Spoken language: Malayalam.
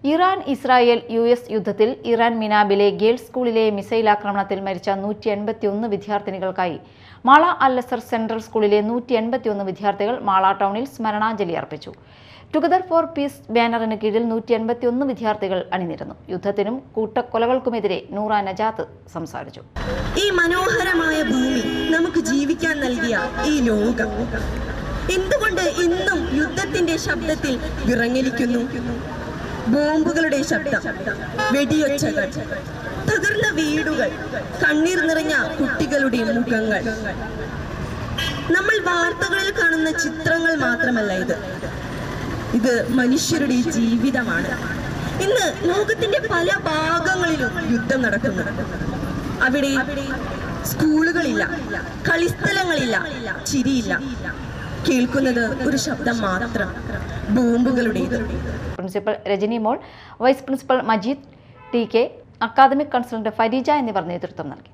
ഇറാൻ ഇസ്രായേൽ US യുദ്ധത്തിൽ ഇറാൻ മിനാബിലെ ഗേൾസ് സ്കൂളിലെ മിസൈൽ ആക്രമണത്തിൽ മരിച്ച 181 വിദ്യാർത്ഥിനികൾക്കായി മാള അൽ-അസർ സെൻട്രൽ സ്കൂളിലെ 181 വിദ്യാർത്ഥികൾ മാള ടൗണിൽ സ്മരണാഞ്ജലി അർപ്പിച്ചു. ടുഗദർ ഫോർ പീസ് ബാനറിന് കീഴിൽ 181 വിദ്യാർത്ഥികൾ അണിനിരന്നു. യുദ്ധത്തിനും കൂട്ടക്കൊലകൾക്കുമെതിരെ നൂറ നജാത്ത് സംസാരിച്ചു. ഈ മനോഹരമായ ഭൂമി നമുക്ക് ജീവിക്കാൻ നൽകിയ ഈ ലോകം എന്തുകൊണ്ട് ഇന്നും യുദ്ധത്തിന്റെ ശബ്ദത്തിൽ വിറങ്ങലിക്കുന്നു? ബോംബുകളുടെ ശബ്ദം, വെടിയൊച്ചകൾ, തകർന്ന വീടുകൾ, കണ്ണീർ നിറഞ്ഞ കുട്ടികളുടെ മുഖങ്ങൾ. നമ്മൾ വാർത്തകളിൽ കാണുന്ന ചിത്രങ്ങൾ മാത്രമല്ല ഇത് മനുഷ്യരുടെ ജീവിതമാണ്. ഇന്ന് ലോകത്തിന്റെ പല ഭാഗങ്ങളിലും യുദ്ധം നടക്കുന്നു. അവിടെ സ്കൂളുകളില്ല, കളിസ്ഥലങ്ങളില്ല, ചിരിയില്ല. കേൾക്കുന്നത് ഒരു ശബ്ദം മാത്രം, ബോംബുകളുടേത്. Principal Rajani Mol, vice principal Majeed TK, academic consultant Fareeja എന്നിവർ നേതൃത്വം നൽകി.